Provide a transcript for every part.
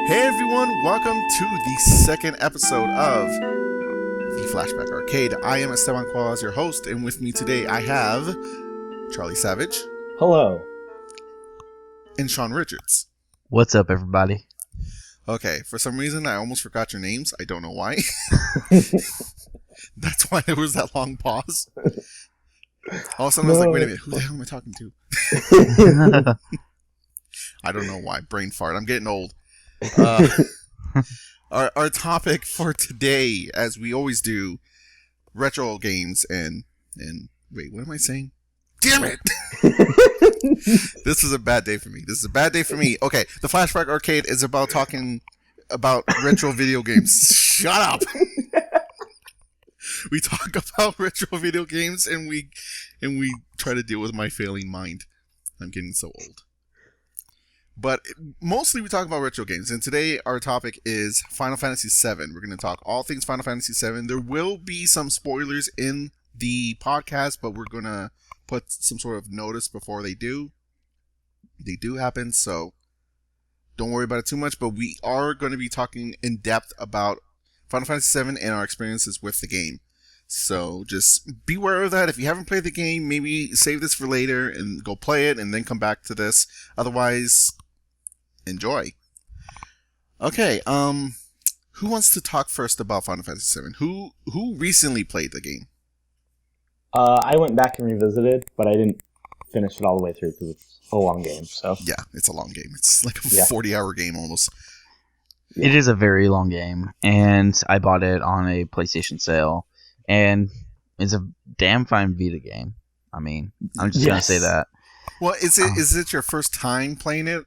Hey everyone, welcome to the second episode of the Flashback Arcade. I am Esteban, your host, and with me today I have Charlie Savidge. Hello. And Shawn Richards. What's up, everybody? Okay, for some reason I almost forgot your names. I don't know why. That's why there was that long pause. All of a sudden I was like, wait a minute, who the hell am I talking to? I don't know why. Brain fart. I'm getting old. Our topic for today, as we always do, retro games and wait, what am I saying? Damn it! This is a bad day for me. Okay, the Flashback Arcade is about talking about retro video games. Shut up! We talk about retro video games and we try to deal with my failing mind. I'm getting so old. But mostly we talk about retro games, and today our topic is Final Fantasy VII. We're going to talk all things Final Fantasy VII. There will be some spoilers in the podcast, but we're going to put some sort of notice before they do. They do happen, so don't worry about it too much, but we are going to be talking in depth about Final Fantasy VII and our experiences with the game. So just be aware of that. If you haven't played the game, maybe save this for later and go play it and then come back to this. Otherwise, enjoy. Okay, who wants to talk first about Final Fantasy VII? Who recently played the game? I went back and revisited, but I didn't finish it all the way through because it's a long game. So yeah, it's a long game. It's like a 40-hour game almost. Yeah. It is a very long game, and I bought it on a PlayStation sale, and it's a damn fine Vita game. I mean, I'm just gonna say that. Well, is it your first time playing it?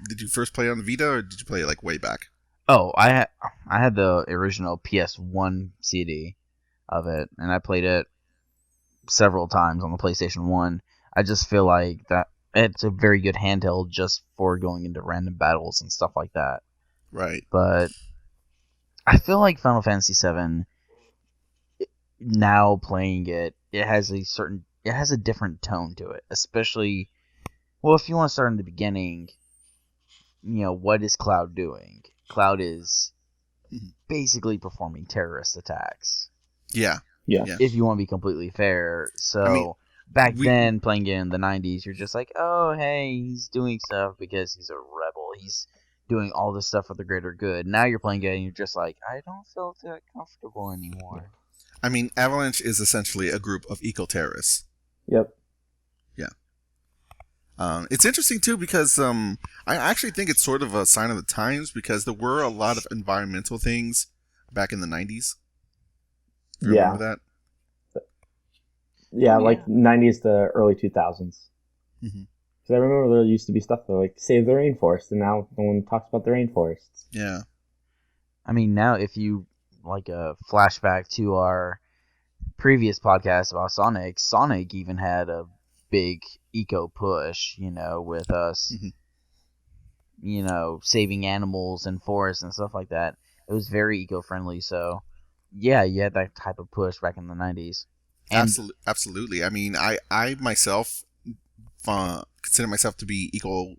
Did you first play it on the Vita, or did you play it like way back? Oh, I had the original PS1 CD of it, and I played it several times on the PlayStation 1. I just feel like that it's a very good handheld just for going into random battles and stuff like that. Right. But I feel like Final Fantasy VII, now playing it, it has a different tone to it. Especially, well, if you want to start in the beginning, you know, what is Cloud doing? Cloud is basically performing terrorist attacks. Yeah. If you want to be completely fair. So, back then, playing it in the 90s, you're just like, oh, hey, he's doing stuff because he's a rebel. He's doing all this stuff for the greater good. Now you're playing it and you're just like, I don't feel that comfortable anymore. I mean, Avalanche is essentially a group of eco-terrorists. Yep. Yeah. It's interesting, too, because I actually think it's sort of a sign of the times, because there were a lot of environmental things back in the 90s. Do you remember that? Yeah, like 90s to early 2000s. Mm-hmm. Because I remember there used to be stuff that like save the rainforest, and now no one talks about the rainforests. Yeah. I mean, now if you like a flashback to our previous podcast about Sonic even had a big eco push, you know, with us, you know, saving animals and forests and stuff like that. It was very eco-friendly, so yeah, you had that type of push back in the 90s. Absolutely. I mean, I myself consider myself to be eco,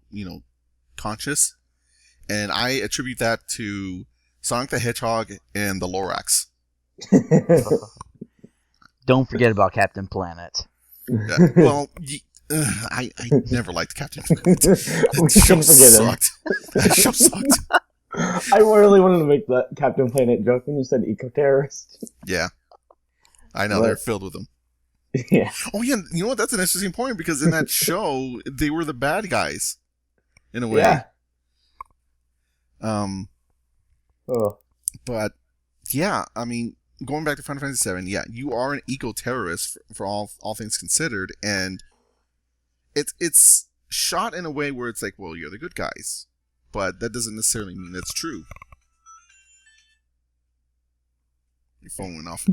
conscious, and I attribute that to Sonic the Hedgehog and the Lorax. Don't forget about Captain Planet. Well, I never liked Captain Planet. That show sucked. That show sucked. I really wanted to make that Captain Planet joke when you said eco-terrorist. Yeah. I know, they're filled with them. Yeah. Oh, yeah, you know what? That's an interesting point, because in that show, they were the bad guys, in a way. Yeah. But, yeah, I mean, going back to Final Fantasy VII, yeah, you are an eco-terrorist for all things considered, and it's shot in a way where it's like, well, you're the good guys, but that doesn't necessarily mean that's true. Your phone went off.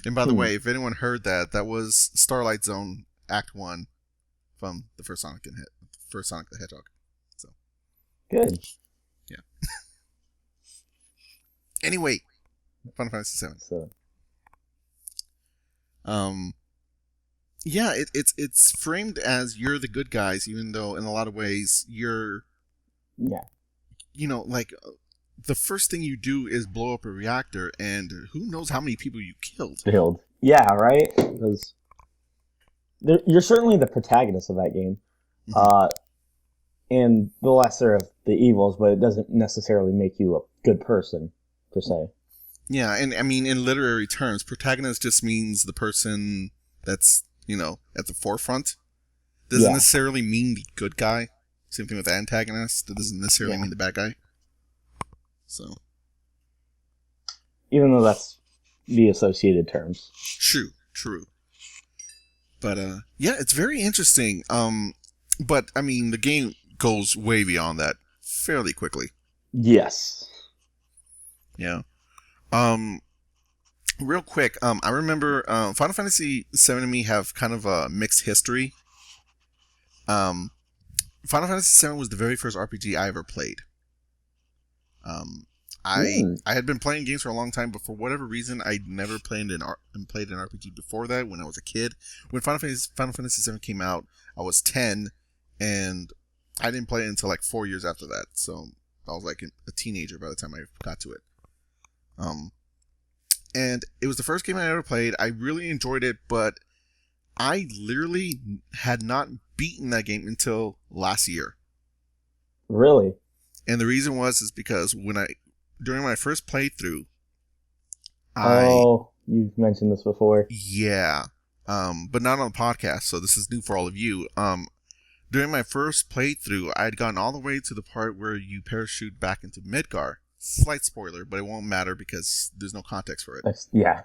And by the way, if anyone heard that, that was Starlight Zone Act 1 from the first Sonic the Hedgehog. So good. Yeah. Anyway, Final Fantasy VII. So. Yeah, it's framed as you're the good guys, even though in a lot of ways you're, Yeah. Like the first thing you do is blow up a reactor, and who knows how many people you killed. Killed. Yeah, right? Because you're certainly the protagonist of that game. Mhm. And the lesser of the evils, but it doesn't necessarily make you a good person, per se. Yeah, and I mean, in literary terms, protagonist just means the person that's, at the forefront. Doesn't Yeah. necessarily mean the good guy. Same thing with antagonist. That doesn't necessarily mean the bad guy. So. Even though that's the associated terms. True. But, yeah, it's very interesting. But, I mean, the game goes way beyond that fairly quickly. Yes. Yeah. Real quick, I remember Final Fantasy VII and me have kind of a mixed history. Final Fantasy VII was the very first RPG I ever played. I had been playing games for a long time, but for whatever reason, I'd never played an RPG before that. When I was a kid, when Final Fantasy VII came out, I was 10, and I didn't play it until like 4 years after that. So I was like a teenager by the time I got to it. And it was the first game I ever played. I really enjoyed it, but I literally had not beaten that game until last year. Really? And the reason is because during my first playthrough, you've mentioned this before. Yeah. But not on the podcast, so this is new for all of you. During my first playthrough, I had gotten all the way to the part where you parachute back into Midgar. Slight spoiler, but it won't matter because there's no context for it. Yeah.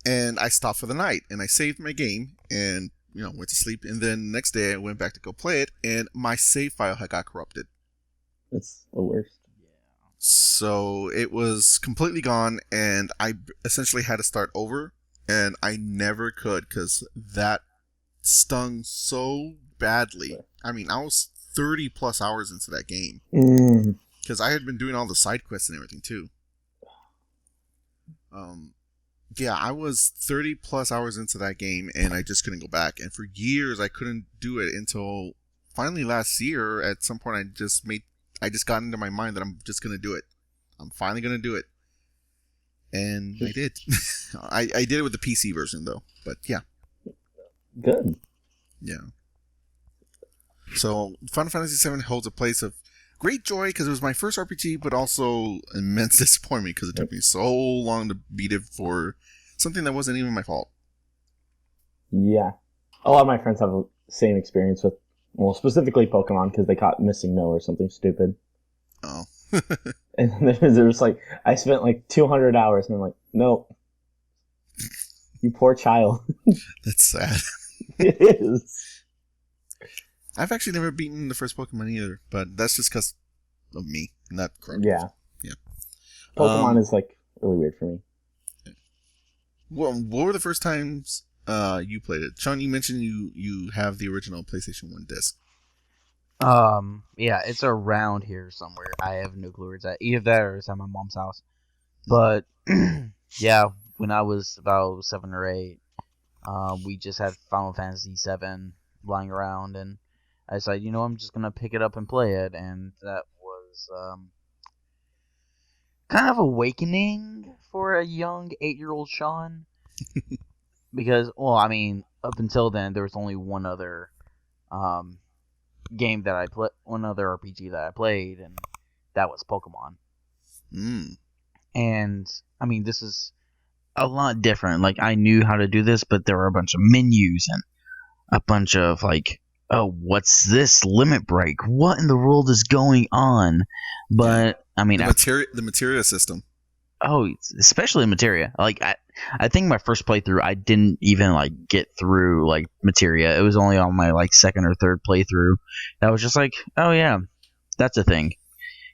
And I stopped for the night, and I saved my game, and went to sleep. And then the next day, I went back to go play it, and my save file had got corrupted. It's the worst. So it was completely gone, and I essentially had to start over, and I never could because that stung so badly. I mean, I was 30 plus hours into that game because I had been doing all the side quests and everything too. Yeah, I was 30 plus hours into that game, and I just couldn't go back. And for years, I couldn't do it until finally last year. At some point, I just got into my mind that I'm just gonna do it. I'm finally gonna do it, and I did. I did it with the PC version though, but yeah. Good. Yeah. So Final Fantasy VII holds a place of great joy because it was my first RPG, but also immense disappointment because it took me so long to beat it for something that wasn't even my fault. Yeah. A lot of my friends have the same experience with, well, specifically Pokemon because they caught Missing No or something stupid. Oh. And there's like, I spent like 200 hours and I'm like, nope. You poor child. That's sad. It is. I've actually never beaten the first Pokemon either, but that's just because of me, not correct. Yeah. Yeah. Pokemon is like really weird for me. Well, what were the first times you played it? Shawn, you mentioned you have the original PlayStation 1 disc. Yeah, it's around here somewhere. I have no clue where it's at. Either that or it's at my mom's house. But, yeah, when I was about 7 or 8, we just had Final Fantasy VII lying around, and I decided, I'm just going to pick it up and play it, and that was kind of awakening for a young 8-year-old Shawn. Because, well, I mean, up until then, there was only one other game that I played, one other RPG that I played, and that was Pokemon. And, I mean, this is a lot different. Like, I knew how to do this, but there were a bunch of menus and a bunch of, like, oh, what's this limit break? What in the world is going on? But, I mean... The materia system. Oh, especially materia. Like, I think my first playthrough, I didn't even, like, get through, like, materia. It was only on my, like, second or third playthrough. I was just like, oh, yeah, that's a thing.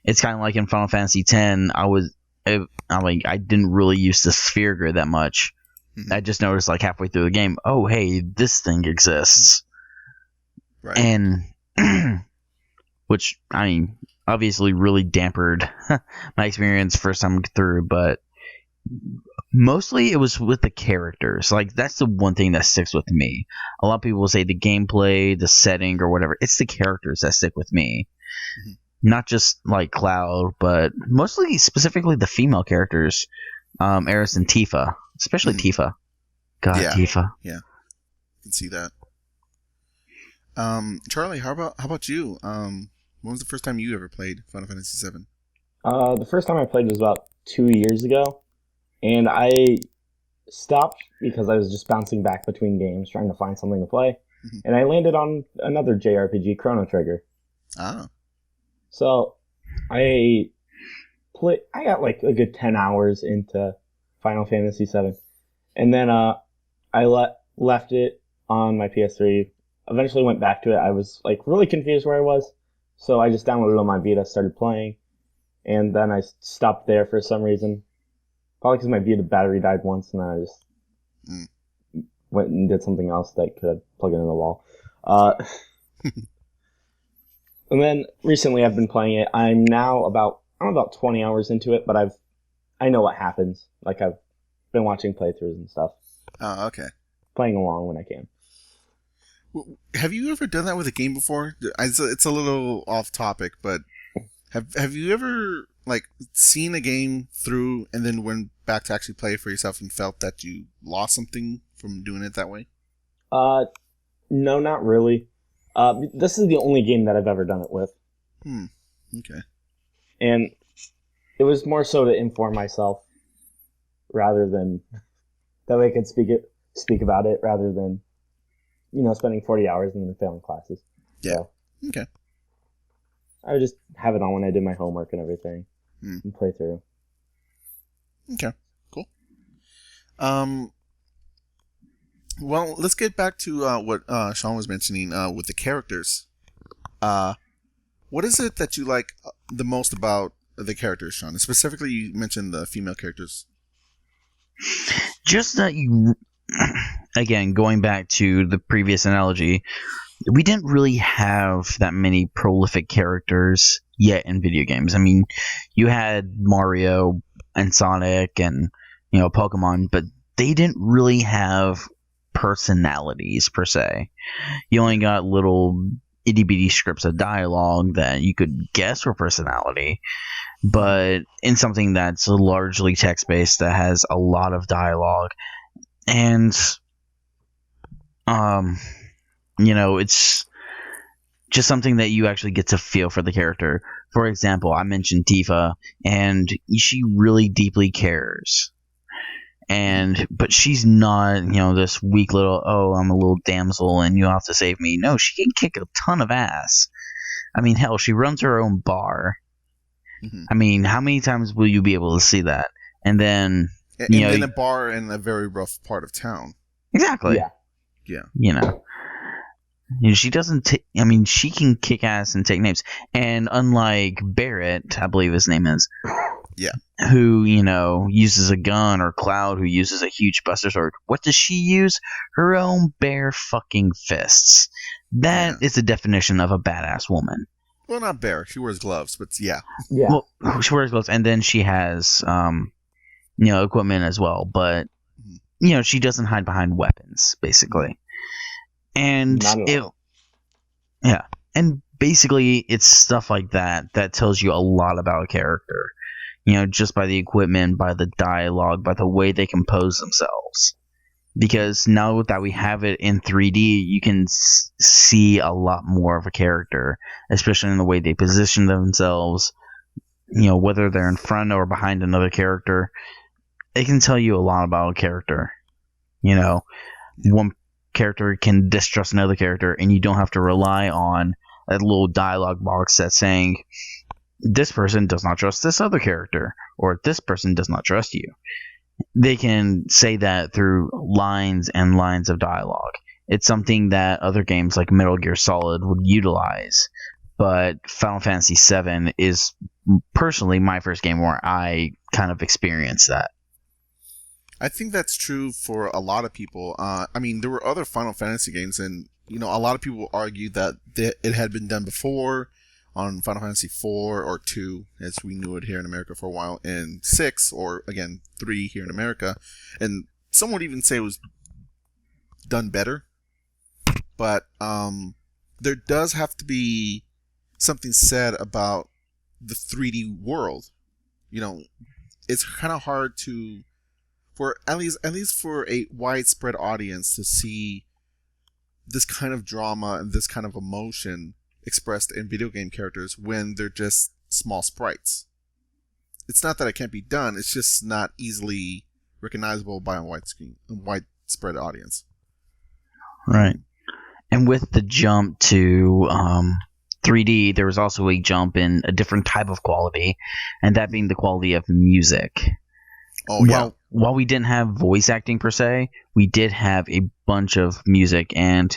It's kind of like in Final Fantasy X, I didn't really use the sphere grid that much. Mm-hmm. I just noticed, like, halfway through the game, oh, hey, this thing exists. Right. And, which, I mean, obviously really dampered my experience first time through, but Mostly it was with the characters. Like, that's the one thing that sticks with me. A lot of people say the gameplay, the setting, or whatever. It's the characters that stick with me. Mm-hmm. Not just, like, Cloud, but mostly, specifically, the female characters. Eris and Tifa. Especially Tifa. God, Yeah. Tifa. Yeah. I can see that. Charlie, how about you? When was the first time you ever played Final Fantasy VII? The first time I played was about 2 years ago, and I stopped because I was just bouncing back between games trying to find something to play, and I landed on another JRPG, Chrono Trigger. Ah. So I got like a good 10 hours into Final Fantasy VII, and then I left it on my PS3. Eventually went back to it. I was like really confused where I was, so I just downloaded it on my Vita, started playing, and then I stopped there for some reason. Probably because my Vita battery died once, and then I just went and did something else that could plug it in the wall. And then recently I've been playing it. I'm about 20 hours into it, but I know what happens. Like, I've been watching playthroughs and stuff. Oh, okay. Playing along when I can. Have you ever done that with a game before? It's a little off topic, but have you ever like seen a game through and then went back to actually play it for yourself and felt that you lost something from doing it that way? No, not really. This is the only game that I've ever done it with. Okay. And it was more so to inform myself rather than that way I could speak about it rather than, spending 40 hours and then failing classes. Yeah. So, okay. I would just have it on when I did my homework and everything and play through. Okay. Cool. Well, let's get back to what Shawn was mentioning with the characters. What is it that you like the most about the characters, Shawn? And specifically, you mentioned the female characters. Just that again, going back to the previous analogy, we didn't really have that many prolific characters yet in video games. I mean, you had Mario and Sonic and, Pokemon, but they didn't really have personalities per se. You only got little itty bitty scripts of dialogue that you could guess were personality, but in something that's largely text based that has a lot of dialogue and it's just something that you actually get to feel for the character. For example, I mentioned Tifa, and she really deeply cares. But she's not, this weak little, I'm a little damsel and you have to save me. No, she can kick a ton of ass. I mean, hell, she runs her own bar. Mm-hmm. I mean, how many times will you be able to see that? And then, in a bar in a very rough part of town. Exactly. Yeah. She doesn't she can kick ass and take names. And unlike Barrett, I believe his name is. Yeah. Who, uses a gun, or Cloud, who uses a huge buster sword. What does she use? Her own bare fucking fists. That is the definition of a badass woman. Well, not bare. She wears gloves, but yeah. Yeah. Well, she wears gloves, and then she has, equipment as well. But, she doesn't hide behind weapons, basically. And and basically it's stuff like that tells you a lot about a character, just by the equipment, by the dialogue, by the way they compose themselves. Because now that we have it in 3D, you can see a lot more of a character, especially in the way they position themselves, whether they're in front or behind another character. It can tell you a lot about a character. One character can distrust another character, and you don't have to rely on a little dialogue box that's saying this person does not trust this other character, or this person does not trust you. They can say that through lines and lines of dialogue. It's something that other games like Metal Gear Solid would utilize, but Final Fantasy VII is personally my first game where I kind of experienced that. I think that's true for a lot of people. There were other Final Fantasy games, and a lot of people argued that it had been done before. on Final Fantasy IV or 2, as we knew it here in America for a while, and 6, or again 3 here in America, and some would even say it was done better. But there does have to be something said about the 3D world. You know, it's kind of hard to, for at least for a widespread audience, to see this kind of drama and this kind of emotion expressed in video game characters when they're just small sprites. It's not that it can't be done, it's just not easily recognizable by a widespread audience. Right. And with the jump to 3D, there was also a jump in a different type of quality, and that being the quality of music. Oh, yeah. While we didn't have voice acting per se, we did have a bunch of music, and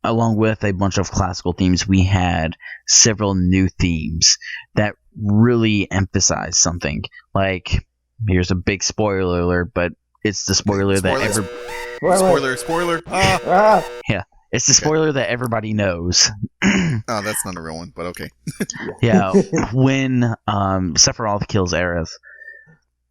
along with a bunch of classical themes, we had several new themes that really emphasized something. Like, here's a big spoiler alert, but it's the spoiler that Spoiler. Yeah, it's the spoiler that everybody knows. Oh, that's not a real one, but okay. Yeah, when Sephiroth kills Aerith,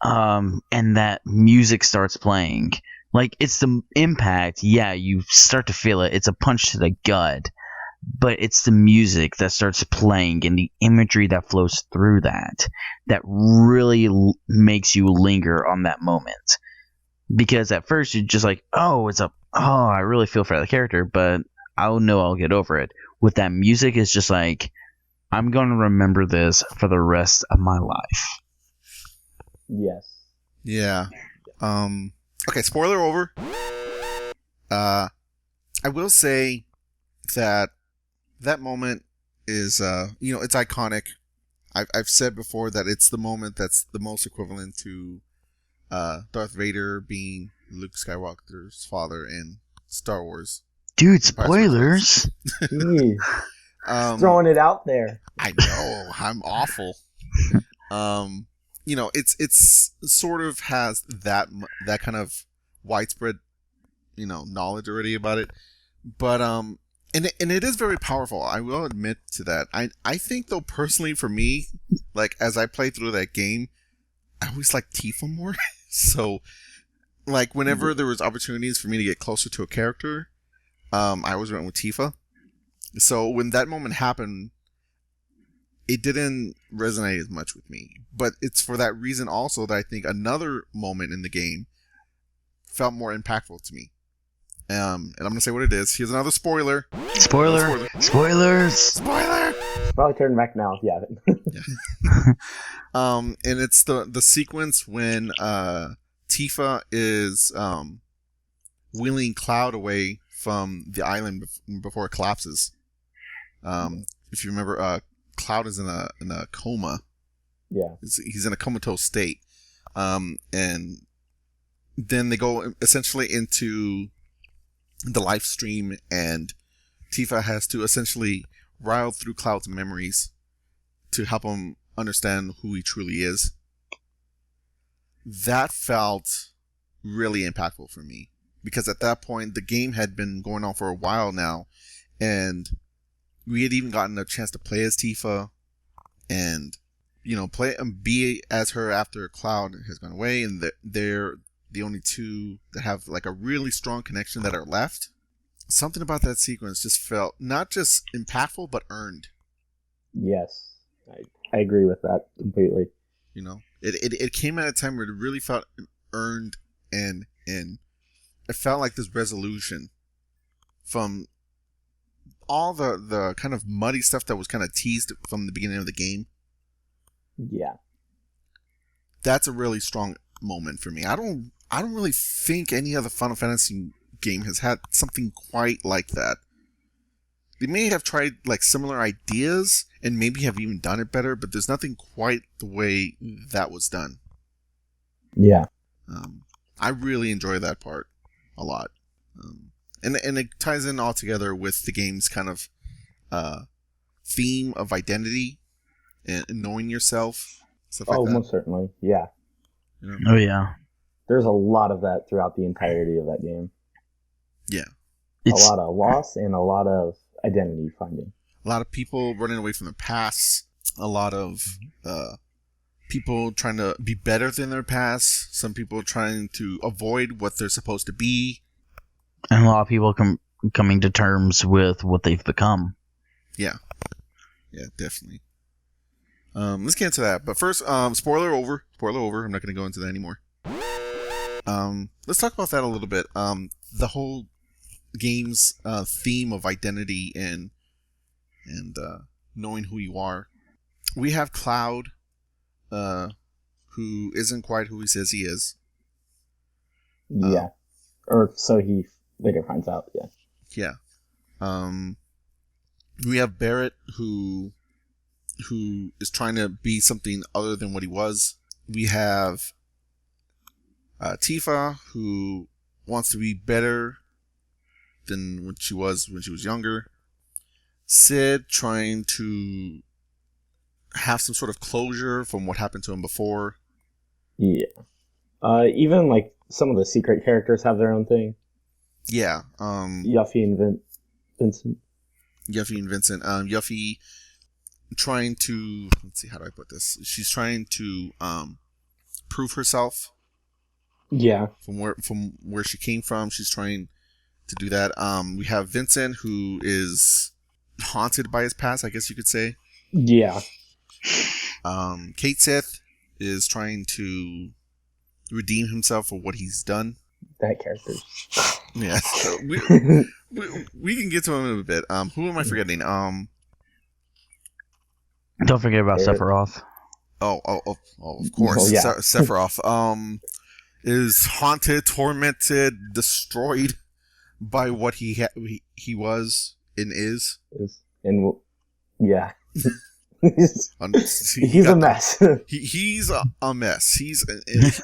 and that music starts playing, like, it's the impact. Yeah, you start to feel it. It's a punch to the gut, but it's the music that starts playing and the imagery that flows through that really makes you linger on that moment. Because at first you're just like, I really feel for the character, but I'll know I'll get over it. With that music, it's just like, I'm going to remember this for the rest of my life. Yes. Yeah. Okay, spoiler over. I will say that moment is, it's iconic. I've said before that it's the moment that's the most equivalent to Darth Vader being Luke Skywalker's father in Star Wars. Dude, spoilers! Jeez. Throwing it out there. I know, I'm awful. It's sort of has that kind of widespread, knowledge already about it. But and it is very powerful. I will admit to that. I think though, personally, for me, like, as I play through that game, I always like Tifa more. So, like, whenever there was opportunities for me to get closer to a character, I always went with Tifa. So when that moment happened, it didn't resonate as much with me. But it's for that reason also that I think another moment in the game felt more impactful to me. And I'm going to say what it is. Here's another spoiler. Spoilers! Spoiler! Probably turn back now if you haven't. Yeah. And it's the sequence when Tifa is wheeling Cloud away from the island before it collapses. If you remember, Cloud is in a coma. Yeah. He's in a comatose state. And then they go essentially into the live stream, and Tifa has to essentially ride through Cloud's memories to help him understand who he truly is. That felt really impactful for me, because at that point the game had been going on for a while now, and we had even gotten a chance to play as Tifa and play and be as her after Cloud has gone away, and they're the only two that have like a really strong connection that are left. Something about that sequence just felt not just impactful but earned. Yes, I agree with that completely. It came at a time where it really felt earned, and it felt like this resolution from all the kind of muddy stuff that was kind of teased from the beginning of the game. Yeah, that's a really strong moment for me. I don't really think any other Final Fantasy game has had something quite like that. They may have tried like similar ideas and maybe have even done it better, but there's nothing quite the way that was done. Yeah. I really enjoy that part a lot. And it ties in all together with the game's kind of theme of identity and knowing yourself. Stuff like that. Most certainly. Yeah. Oh, yeah. There's a lot of that throughout the entirety of that game. Yeah. A lot of loss and a lot of identity finding. A lot of people running away from their past. A lot of people trying to be better than their past. Some people trying to avoid what they're supposed to be. And a lot of people coming to terms with what they've become. Yeah. Yeah, definitely. Let's get into that. But first, spoiler over. Spoiler over. I'm not going to go into that anymore. Let's talk about that a little bit. The whole game's theme of identity and knowing who you are. We have Cloud, who isn't quite who he says he is. Yeah. Or so he later finds out, yeah. Yeah. We have Barrett, who is trying to be something other than what he was. We have Tifa, who wants to be better than what she was when she was younger. Sid trying to have some sort of closure from what happened to him before. Yeah. Even like some of the secret characters have their own thing. Yeah. Yuffie and Vincent. Yuffie and Vincent. Yuffie trying to, let's see, how do I put this? She's trying to prove herself. Yeah. From where she came from. She's trying to do that. We have Vincent, who is haunted by his past, I guess you could say. Yeah. Kate Sith is trying to redeem himself for what he's done. That character. Yeah. So we can get to him in a bit. Who am I forgetting? Don't forget about Sephiroth. Oh, of course. Oh, yeah. Sephiroth. Is haunted, tormented, destroyed by what he was and is. And yeah. He's a mess. He's a mess.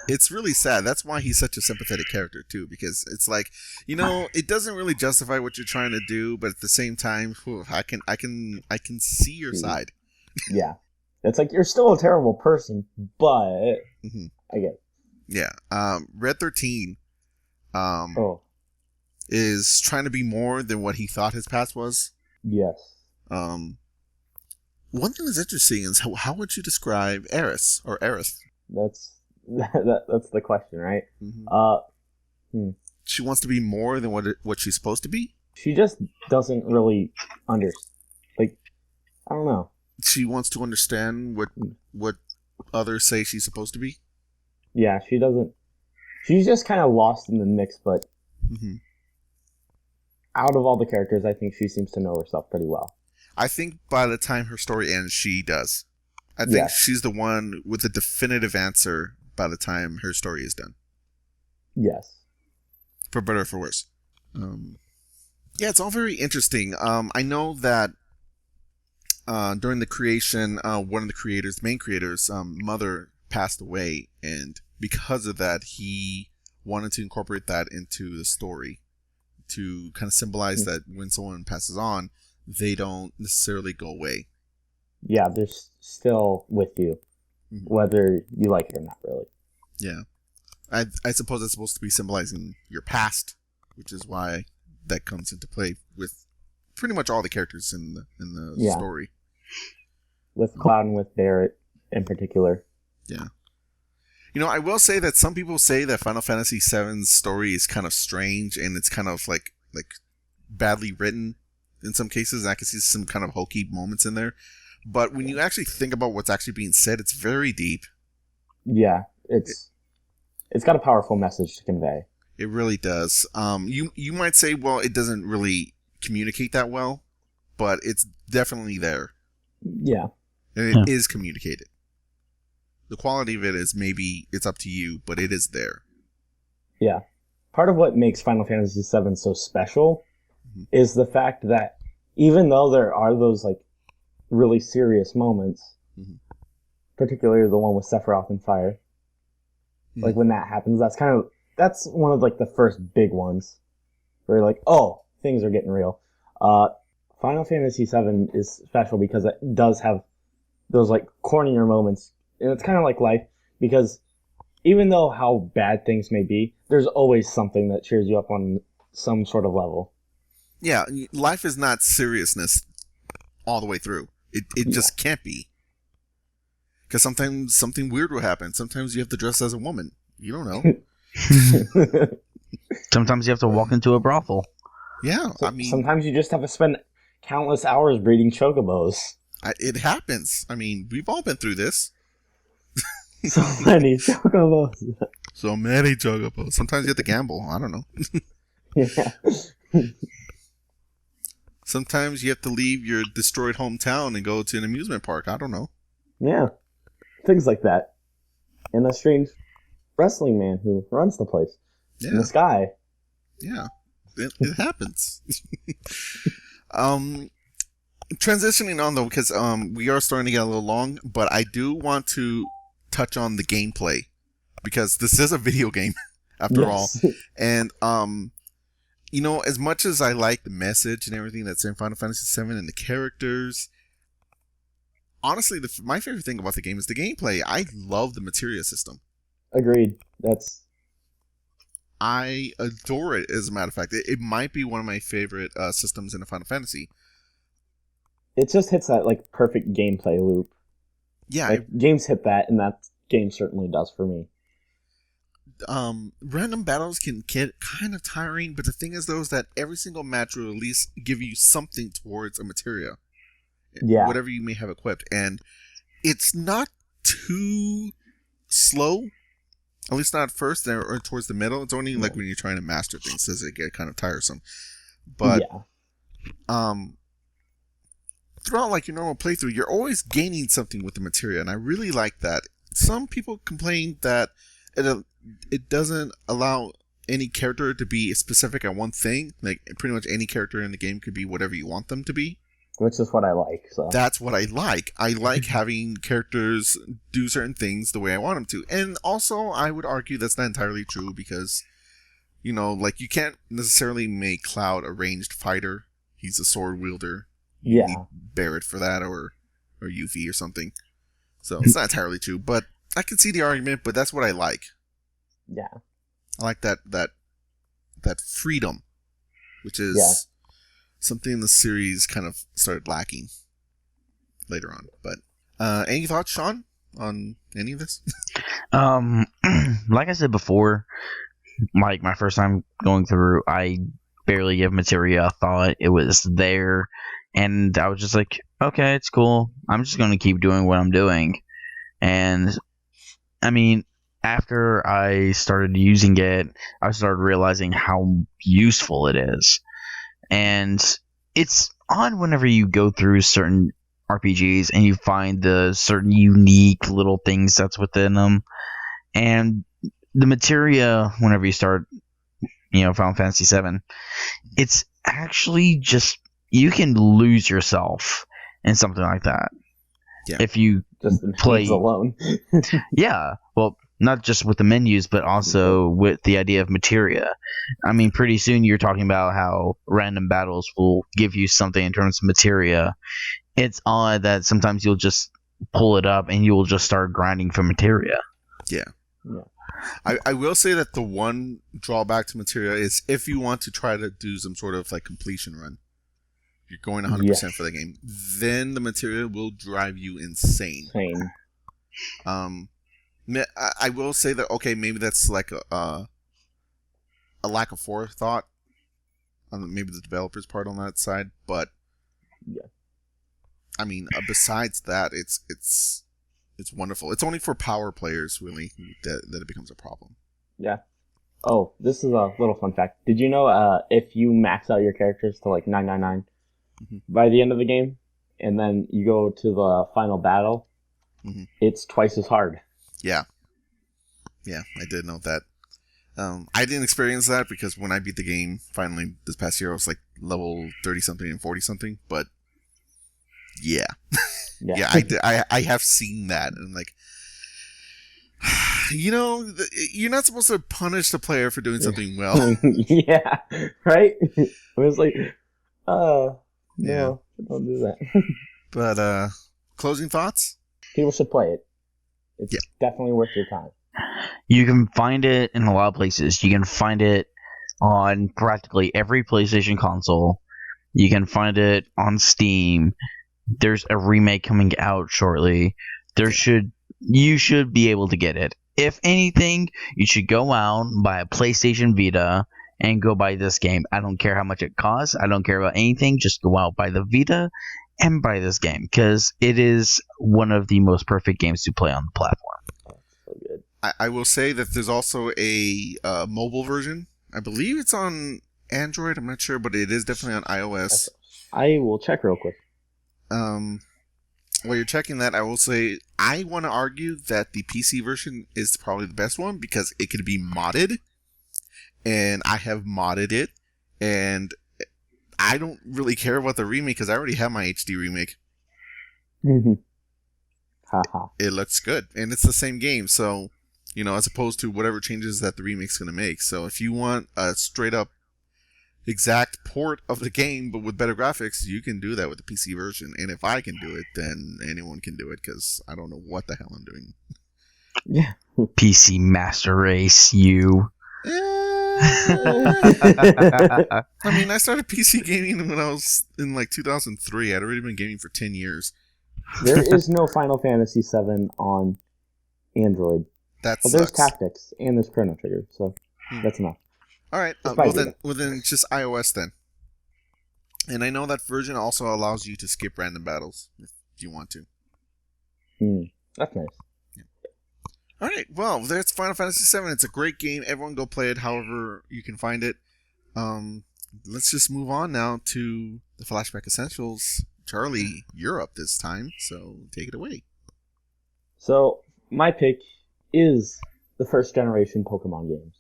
It's really sad. That's why he's such a sympathetic character too, because it's like, it doesn't really justify what you're trying to do, but at the same time, I can see your side. Yeah, it's like you're still a terrible person, but I get it. Yeah. Red 13 is trying to be more than what he thought his past was. Yes. One thing that's interesting is how would you describe Aerith or Aerith? That's the question, right? Mm-hmm. She wants to be more than what she's supposed to be. She just doesn't really understand. Like, I don't know. She wants to understand what others say she's supposed to be. Yeah, she doesn't. She's just kind of lost in the mix, but out of all the characters, I think she seems to know herself pretty well. I think by the time her story ends, she does. I think she's the one with the definitive answer by the time her story is done. Yes. For better or for worse. Yeah, it's all very interesting. I know that during the creation, one of the main creators, mother passed away, and because of that, he wanted to incorporate that into the story to kind of symbolize that when someone passes on, they don't necessarily go away. Yeah, they're still with you, whether you like it or not, really. Yeah. I suppose it's supposed to be symbolizing your past, which is why that comes into play with pretty much all the characters in the story. With Cloud and with Barrett in particular. Yeah. I will say that some people say that Final Fantasy VII's story is kind of strange and it's kind of like badly written in some cases. I can see some kind of hokey moments in there. But when you actually think about what's actually being said, it's very deep. Yeah, it's got a powerful message to convey. It really does. You might say, well, it doesn't really communicate that well, but it's definitely there. Yeah. And it is communicated. The quality of it is maybe it's up to you, but it is there. Yeah. Part of what makes Final Fantasy VII so special is the fact that even though there are those like really serious moments, particularly the one with Sephiroth and Fire, like when that happens, that's one of like the first big ones where you're like, oh, things are getting real. Final Fantasy VII is special because it does have those like cornier moments. And it's kind of like life, because even though how bad things may be, there's always something that cheers you up on some sort of level. Yeah, life is not seriousness all the way through. It just can't be. Because sometimes something weird will happen. Sometimes you have to dress as a woman. You don't know. Sometimes you have to walk into a brothel. Yeah, So, I mean... sometimes you just have to spend countless hours breeding chocobos. It happens. I mean, we've all been through this. So many chocobos. So many chocobos. Sometimes you have to gamble. I don't know. Yeah. Sometimes you have to leave your destroyed hometown and go to an amusement park. I don't know. Yeah. Things like that. And a strange wrestling man who runs the place. Yeah. In the sky. Yeah. It happens. Transitioning on, though, because we are starting to get a little long, but I do want to touch on the gameplay. Because this is a video game, after all. And, you know, as much as I like the message and everything that's in Final Fantasy VII and the characters, honestly, my favorite thing about the game is the gameplay. I love the materia system. Agreed. I adore it, as a matter of fact. It might be one of my favorite systems in a Final Fantasy. It just hits that, like, perfect gameplay loop. Yeah. Like, games hit that, and that game certainly does for me. Random battles can get kind of tiring, but the thing is, though, is that every single match will at least give you something towards a materia. Yeah. Whatever you may have equipped. And it's not too slow. At least not at first or towards the middle. It's only like when you're trying to master things does it get kind of tiresome. But throughout like your normal playthrough, you're always gaining something with the materia, and I really like that. Some people complain that it doesn't allow any character to be specific on one thing. Like pretty much any character in the game could be whatever you want them to be. Which is what I like. So that's what I like. I like having characters do certain things the way I want them to. And also, I would argue that's not entirely true because, you know, like you can't necessarily make Cloud a ranged fighter. He's a sword wielder. You need Barrett for that or Yuffie or something. So it's not entirely true, but I can see the argument, but that's what I like. Yeah. I like that freedom, which is something in the series kind of started lacking later on. But any thoughts, Shawn, on any of this? Like I said before, like my first time going through, I barely gave materia a thought. It was there, and I was just like, okay, it's cool. I'm just going to keep doing what I'm doing. And I mean, after I started using it, I started realizing how useful it is. And it's odd whenever you go through certain RPGs and you find the certain unique little things that's within them. And the materia, whenever you start, you know, Final Fantasy VII, it's actually just, you can lose yourself in something like that. Yeah. If you just play alone. Yeah. Well, not just with the menus, but also with the idea of materia. I mean, pretty soon you're talking about how random battles will give you something in terms of materia. It's odd that sometimes you'll just pull it up and you will just start grinding for materia. Yeah. I will say that the one drawback to materia is if you want to try to do some sort of like completion run, you're going 100% for the game, then the materia will drive you insane. I will say that, okay, maybe that's like a lack of forethought on maybe the developer's part on that side, but I mean, besides that, it's wonderful. It's only for power players, really, that it becomes a problem. Yeah. Oh, this is a little fun fact. Did you know if you max out your characters to like 999 by the end of the game, and then you go to the final battle, it's twice as hard. Yeah, I did know that. I didn't experience that because when I beat the game finally this past year, I was like level 30-something and 40-something, but yeah, I have seen that, and I'm like, you know, you're not supposed to punish the player for doing something well. Yeah, right? It was like, no, don't do that. But, closing thoughts? People should play it. It's definitely worth your time. You can find it in a lot of places. You can find it on practically every PlayStation console. You can find it on Steam. there's a remake coming out shortly. You should be able to get it. If anything, you should go out, buy a PlayStation Vita, and go buy this game. I don't care how much it costs. I don't care about anything. Just go out, buy the Vita, and buy this game, because it is one of the most perfect games to play on the platform. So good. I will say that there's also a mobile version. I believe it's on Android. I'm not sure, but it is definitely on iOS. I will check real quick. While you're checking that, I will say I want to argue that the PC version is probably the best one because it could be modded, and I have modded it, and I don't really care about the remake because I already have my HD remake. Haha. It looks good, and it's the same game, so, you know, as opposed to whatever changes that the remake's going to make. So if you want a straight up exact port of the game but with better graphics, you can do that with the PC version. And if I can do it, then anyone can do it, because I don't know what the hell I'm doing. Yeah. PC Master Race, you. I mean, I started PC gaming when I was in like 2003. I'd already been gaming for 10 years. There is no Final Fantasy VII on Android. That But there's sucks. Tactics and there's Chrono Trigger, so that's enough. All right. It's Well fine. then just iOS then. And I know that version also allows you to skip random battles if you want to. That's nice. All right. Well, there's Final Fantasy VII. It's a great game. Everyone go play it however you can find it. Let's just move on now to the Flashback Essentials. Charlie, you're up this time, so take it away. So, my pick is the first generation Pokemon games.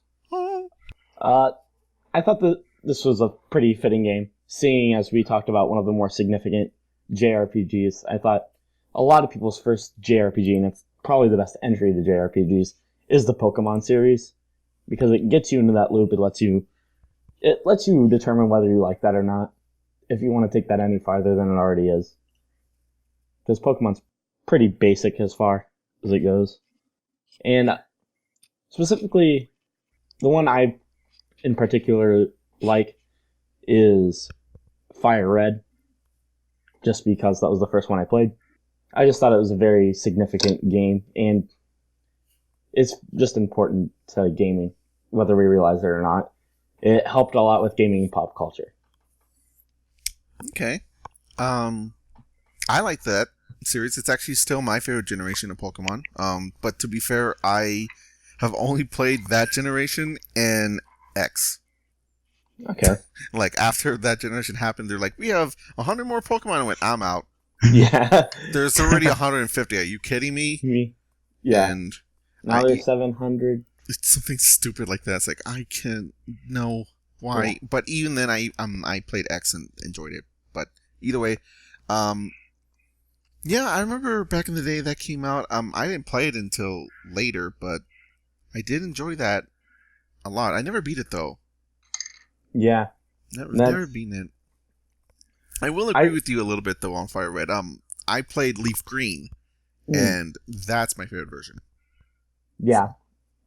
I thought that this was a pretty fitting game, seeing as we talked about one of the more significant JRPGs. I thought a lot of people's first JRPG, and it's probably the best entry to JRPGs, is the Pokemon series, because it gets you into that loop. It lets you determine whether you like that or not, if you want to take that any farther than it already is. Because Pokemon's pretty basic as far as it goes. And specifically, the one I in particular like is Fire Red, just because that was the first one I played. I just thought it was a very significant game, and it's just important to gaming, whether we realize it or not. It helped a lot with gaming and pop culture. Okay. I like that series. It's actually still my favorite generation of Pokemon. But to be fair, I have only played that generation and X. Okay. Like, after that generation happened, they're like, we have 100 more Pokemon. I went, I'm out. Yeah. There's already 150. Are you kidding me? Yeah. And Now there's 700. it's something stupid like that. It's like, I can't know why. Yeah. But even then, I played X and enjoyed it. But either way, yeah, I remember back in the day that came out. I didn't play it until later, but I did enjoy that a lot. I never beat it though. Yeah. Never beaten it. I will agree with you a little bit though on Fire Red. I played Leaf Green, and that's my favorite version. Yeah.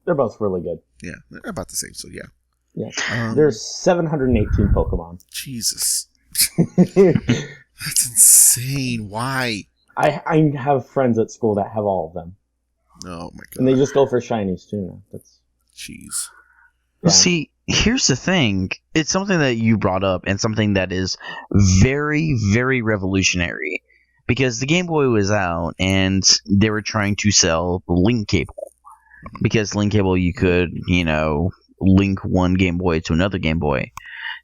They're both really good. Yeah, they're about the same. So yeah. Yeah. There's 718 Pokemon. Jesus. That's insane. Why? I have friends at school that have all of them. Oh my god. And they just go for shinies too now. That's Jeez. Well, see, here's the thing. It's something that you brought up, and something that is very, very revolutionary. Because the Game Boy was out, and they were trying to sell the link cable. Because link cable, you could, link one Game Boy to another Game Boy.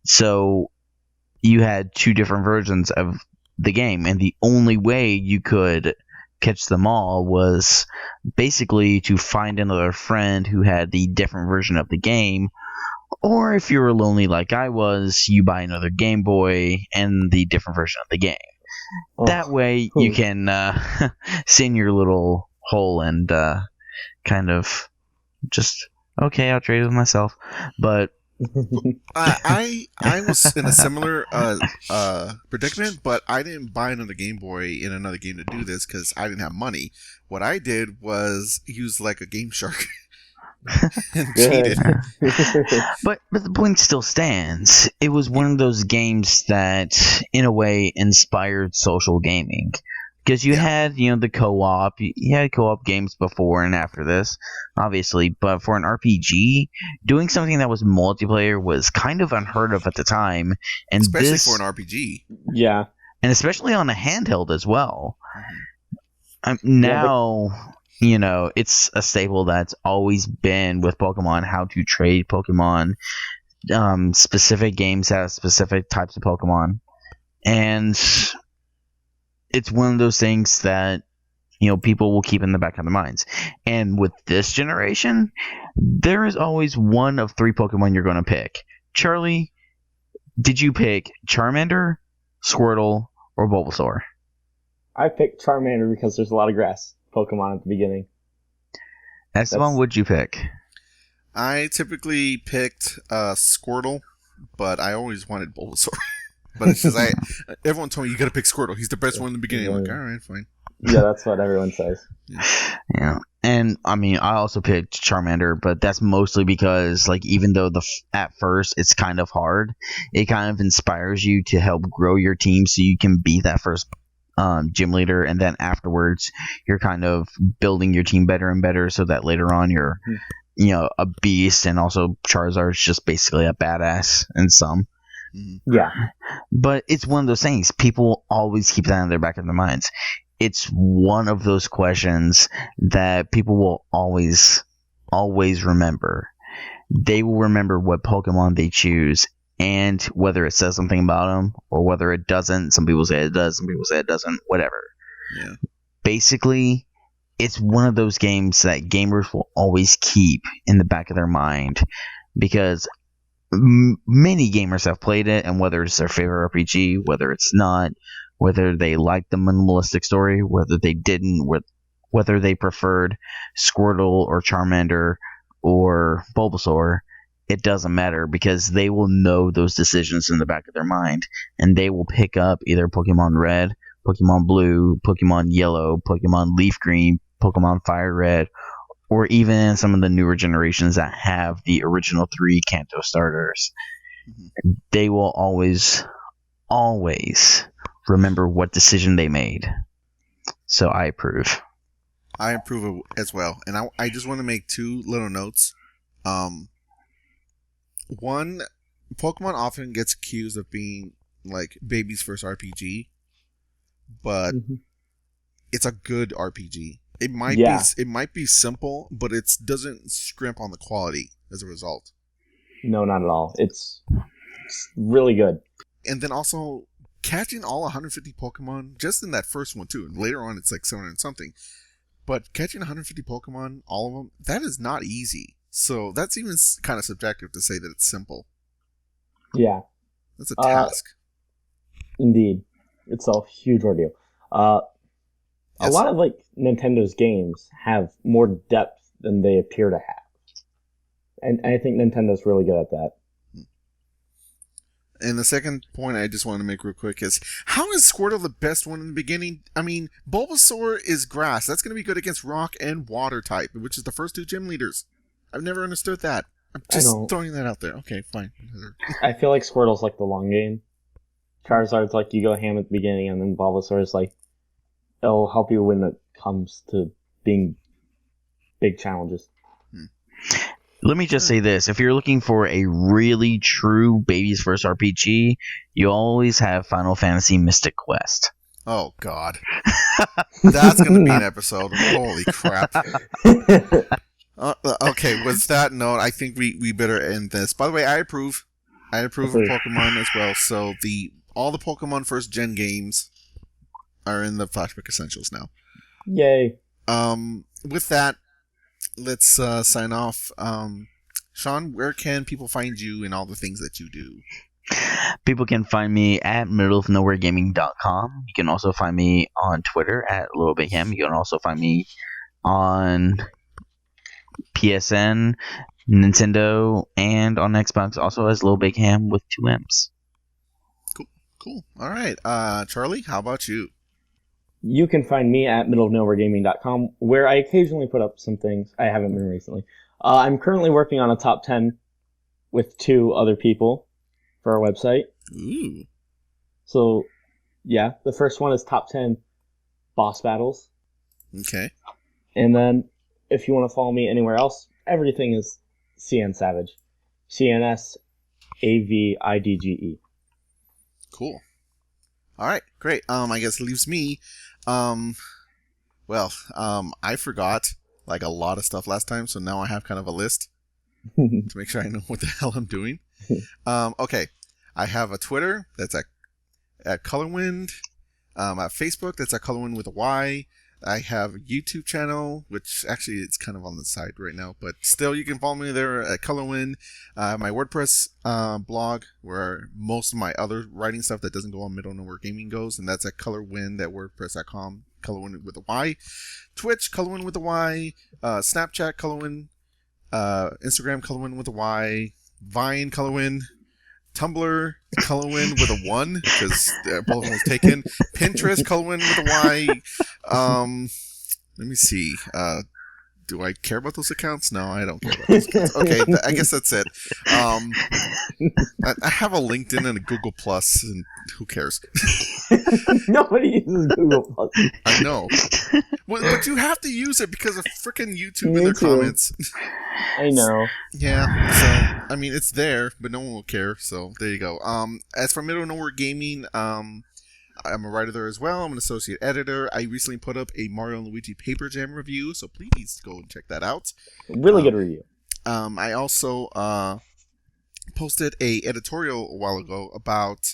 So you had two different versions of the game, and the only way you could catch them all was basically to find another friend who had the different version of the game, or if you were lonely like I was, you buy another Game Boy and the different version of the game. That way you can sit in your little hole and kind of just, okay, I'll trade with myself. But I was in a similar predicament, but I didn't buy another Game Boy in another game to do this because I didn't have money. What I did was use like a Game Shark and Good. cheated. But the point still stands. It was one of those games that, in a way, inspired social gaming. Because you had, the co-op. You had co-op games before and after this, obviously. But for an RPG, doing something that was multiplayer was kind of unheard of at the time. And Especially for an RPG. Yeah. And especially on a handheld as well. Mm-hmm. Now, it's a staple that's always been with Pokemon, how to trade Pokemon. Specific games have specific types of Pokemon. And it's one of those things that, people will keep in the back of their minds. And with this generation, there is always one of 3 Pokemon you're going to pick. Charlie, did you pick Charmander, Squirtle, or Bulbasaur? I picked Charmander because there's a lot of grass Pokemon at the beginning. Esteban, what'd you pick? I typically picked Squirtle, but I always wanted Bulbasaur. But it's just everyone told me you got to pick Squirtle. He's the best one in the beginning. I'm like, all right, fine. Yeah, that's what everyone says. Yeah. And I also picked Charmander, but that's mostly because, even though at first it's kind of hard, it kind of inspires you to help grow your team so you can be that first gym leader, and then afterwards you're kind of building your team better and better so that later on you're a beast, and also Charizard's just basically a badass in some. Yeah. But it's one of those things people always keep that in their back of their minds. It's one of those questions that people will always remember. They will remember what Pokemon they choose, and whether it says something about them or whether it doesn't. Some people say it does, some people say it doesn't, whatever. Yeah. Basically, it's one of those games that gamers will always keep in the back of their mind, because many gamers have played it, and whether it's their favorite RPG, whether it's not, whether they liked the minimalistic story, whether they didn't, whether they preferred Squirtle or Charmander or Bulbasaur, it doesn't matter, because they will know those decisions in the back of their mind, and they will pick up either Pokemon Red, Pokemon Blue, Pokemon Yellow, Pokemon Leaf Green, Pokemon Fire Red, or even some of the newer generations that have the original 3 Kanto starters. Mm-hmm. They will always remember what decision they made. So I approve. I approve as well. And I just want to make 2 little notes. One, Pokemon often gets accused of being like baby's first RPG, but it's a good RPG. It might be simple, but it doesn't scrimp on the quality as a result. No, not at all. It's really good. And then also catching all 150 Pokemon just in that first one too. And later on, it's like 700 and something. But catching 150 Pokemon, all of them, that is not easy. So that's even kind of subjective to say that it's simple. Yeah. That's a task. Indeed. It's a huge ordeal. A lot of Nintendo's games have more depth than they appear to have. And I think Nintendo's really good at that. And the second point I just want to make real quick is, how is Squirtle the best one in the beginning? I mean, Bulbasaur is grass. That's going to be good against rock and water type, which is the first 2 gym leaders. I've never understood that. I'm just throwing that out there. Okay, fine. I feel like Squirtle's like the long game. Charizard's like you go ham at the beginning, and then Bulbasaur's like, it'll help you when it comes to being big challenges. Let me just say this. If you're looking for a really true baby's first RPG, you always have Final Fantasy Mystic Quest. Oh, God. That's going to be an episode. Holy crap. Okay, with that note, I think we better end this. By the way, I approve. I approve of Pokemon as well. So all the Pokemon first gen games are in the Flashback Essentials now. Yay. With that, let's sign off. Shawn, where can people find you and all the things that you do? People can find me at middleofnowheregaming.com. You can also find me on Twitter at Little Big Ham. You can also find me on PSN, Nintendo, and on Xbox also as Little Big Ham with 2 M's. Cool. All right. Charlie, how about you? You can find me at middleofnowheregaming.com, where I occasionally put up some things. I haven't been recently. I'm currently working on a top 10 with 2 other people for our website. Ooh. So, yeah, the first one is top 10 boss battles. Okay. And then, if you want to follow me anywhere else, everything is CN Savidge. CNSAVIDGE. Cool. All right, great. I guess it leaves me. I forgot like a lot of stuff last time, so now I have kind of a list to make sure I know what the hell I'm doing. Okay, I have a Twitter that's at Colorwind. At Facebook that's at Colorwind with a Y. I have a YouTube channel, which actually it's kind of on the side right now, but still you can follow me there at Colorwind. My WordPress blog, where most of my other writing stuff that doesn't go on Middle Nowhere Gaming goes, and that's at colorwind@wordpress.com. Colorwind with a Y. Twitch, Colorwind with a Y. Snapchat, Colorwind. Instagram, Colorwind with a Y. Vine, Colorwind. Tumblr, Colorwind with a 1, because both of them was taken. Pinterest, Colorwind with a Y. Let me see. Do I care about those accounts? No, I don't care about those accounts. Okay, I guess that's it. I have a LinkedIn and a Google Plus, and who cares? Nobody uses Google Plus. I know. But you have to use it because of frickin' YouTube and their comments. I know. Yeah, so, I mean, it's there, but no one will care, so there you go. As for Middle Nowhere Gaming, I'm a writer there as well. I'm an associate editor. I recently put up a Mario & Luigi Paper Jam review, so please go and check that out. Really good review. I also posted a editorial a while ago about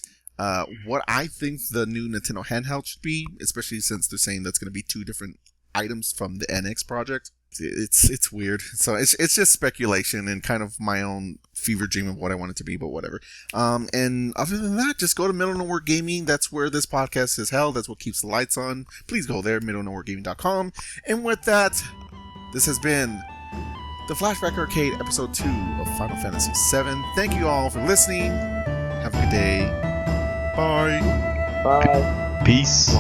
what I think the new Nintendo handheld should be, especially since they're saying that's going to be 2 different items from the NX project. It's weird. So it's just speculation and kind of my own fever dream of what I want it to be, but whatever. And other than that, just go to Middle Nowhere Gaming. That's where this podcast is held. That's what keeps the lights on. Please go there, middlenowheregaming.com. And with that, this has been the Flashback Arcade episode 2 of Final Fantasy VII. Thank you all for listening. Have a good day. Bye. Bye. Peace.